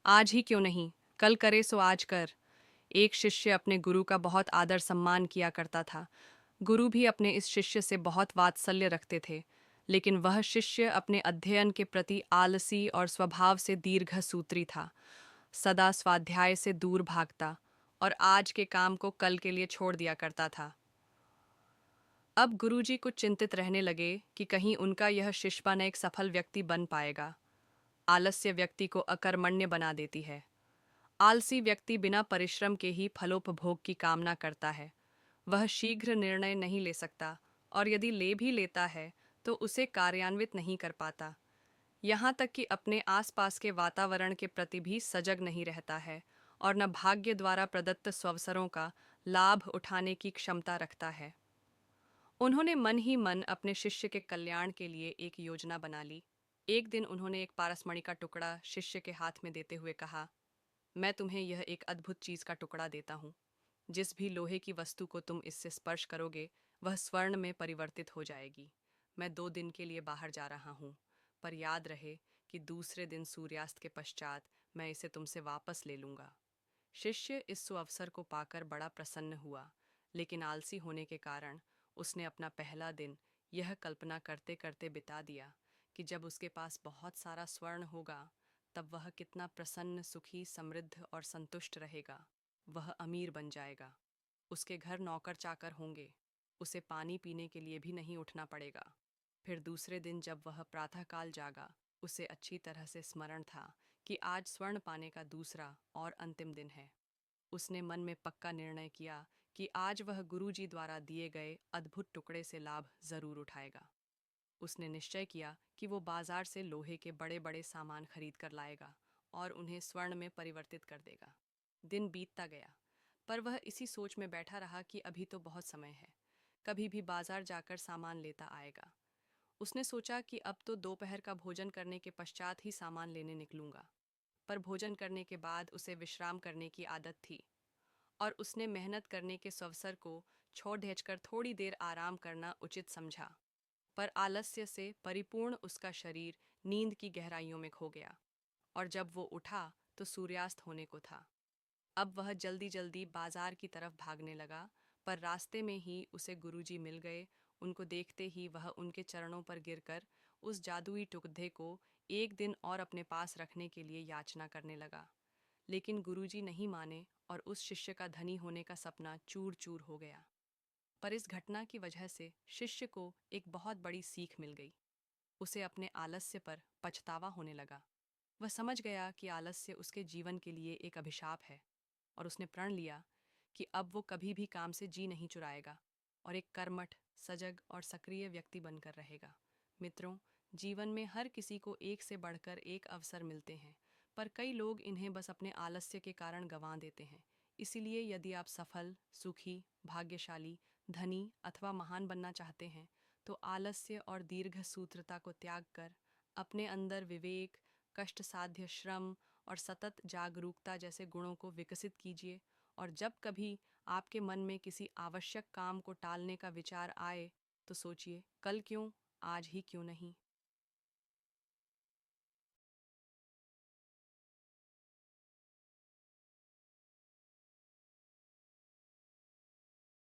आज ही क्यों नहीं, कल करे सो आज कर। एक शिष्य अपने गुरु का बहुत आदर सम्मान किया करता था। गुरु भी अपने इस शिष्य से बहुत वात्सल्य रखते थे, लेकिन वह शिष्य अपने अध्ययन के प्रति आलसी और स्वभाव से दीर्घसूत्री था। सदा स्वाध्याय से दूर भागता और आज के काम को कल के लिए छोड़ दिया करता था। अब गुरुजी कुछ चिंतित रहने लगे कि कहीं उनका यह शिष्यपन एक सफल व्यक्ति बन पाएगा। आलस्य व्यक्ति को अकर्मण्य बना देती है। आलसी व्यक्ति बिना परिश्रम के ही फलोपभोग की कामना करता है। वह शीघ्र निर्णय नहीं ले सकता और यदि ले भी लेता है तो उसे कार्यान्वित नहीं कर पाता। यहाँ तक कि अपने आसपास के वातावरण के प्रति भी सजग नहीं रहता है और न भाग्य द्वारा प्रदत्त स्वअवसरों का लाभ उठाने की क्षमता रखता है। उन्होंने मन ही मन अपने शिष्य के कल्याण के लिए एक योजना बना ली। एक दिन उन्होंने एक पारसमणि का टुकड़ा शिष्य के हाथ में देते हुए कहा, मैं तुम्हें यह एक अद्भुत चीज का टुकड़ा देता हूँ। जिस भी लोहे की वस्तु को तुम इससे स्पर्श करोगे वह स्वर्ण में परिवर्तित हो जाएगी। मैं 2 दिन के लिए बाहर जा रहा हूँ, पर याद रहे कि दूसरे दिन सूर्यास्त के पश्चात मैं इसे तुमसे वापस ले लूंगा। शिष्य इस सुअवसर को पाकर बड़ा प्रसन्न हुआ, लेकिन आलसी होने के कारण उसने अपना पहला दिन यह कल्पना करते करते बिता दिया कि जब उसके पास बहुत सारा स्वर्ण होगा तब वह कितना प्रसन्न, सुखी, समृद्ध और संतुष्ट रहेगा। वह अमीर बन जाएगा। उसके घर नौकर चाकर होंगे। उसे पानी पीने के लिए भी नहीं उठना पड़ेगा। फिर दूसरे दिन जब वह प्रातःकाल जागा, उसे अच्छी तरह से स्मरण था कि आज स्वर्ण पाने का दूसरा और अंतिम दिन है। उसने मन में पक्का निर्णय किया कि आज वह गुरुजी द्वारा दिए गए अद्भुत टुकड़े से लाभ जरूर उठाएगा। उसने निश्चय किया कि वो बाजार से लोहे के बड़े बड़े सामान खरीद कर लाएगा और उन्हें स्वर्ण में परिवर्तित कर देगा। दिन बीतता गया, पर वह इसी सोच में बैठा रहा कि अभी तो बहुत समय है, कभी भी बाजार जाकर सामान लेता आएगा। उसने सोचा कि अब तो दोपहर का भोजन करने के पश्चात ही सामान लेने निकलूंगा, पर भोजन करने के बाद उसे विश्राम करने की आदत थी और उसने मेहनत करने के अवसर को छोड़ भेजकर थोड़ी देर आराम करना उचित समझा। पर आलस्य से परिपूर्ण उसका शरीर नींद की गहराइयों में खो गया और जब वो उठा तो सूर्यास्त होने को था। अब वह जल्दी जल्दी बाजार की तरफ भागने लगा, पर रास्ते में ही उसे गुरुजी मिल गए। उनको देखते ही वह उनके चरणों पर गिरकर उस जादुई टुकड़े को एक दिन और अपने पास रखने के लिए याचना करने लगा। लेकिन गुरुजी नहीं माने और उस शिष्य का धनी होने का सपना चूर चूर हो गया। पर इस घटना की वजह से शिष्य को एक बहुत बड़ी सीख मिल गई। उसे अपने आलस्य पर पछतावा होने लगा। वह समझ गया कि आलस्य उसके जीवन के लिए एक अभिशाप है और उसने प्रण लिया कि अब वो कभी भी काम से जी नहीं चुराएगा और एक कर्मठ, सजग और सक्रिय व्यक्ति बनकर रहेगा। मित्रों, जीवन में हर किसी को एक से बढ़कर एक अवसर मिलते हैं, पर कई लोग इन्हें बस अपने आलस्य के कारण गंवा देते हैं। इसीलिए यदि आप सफल, सुखी, भाग्यशाली, धनी अथवा महान बनना चाहते हैं तो आलस्य और दीर्घ सूत्रता को त्याग कर अपने अंदर विवेक, कष्ट साध्य श्रम और सतत जागरूकता जैसे गुणों को विकसित कीजिए। और जब कभी आपके मन में किसी आवश्यक काम को टालने का विचार आए तो सोचिए, कल क्यों, आज ही क्यों नहीं।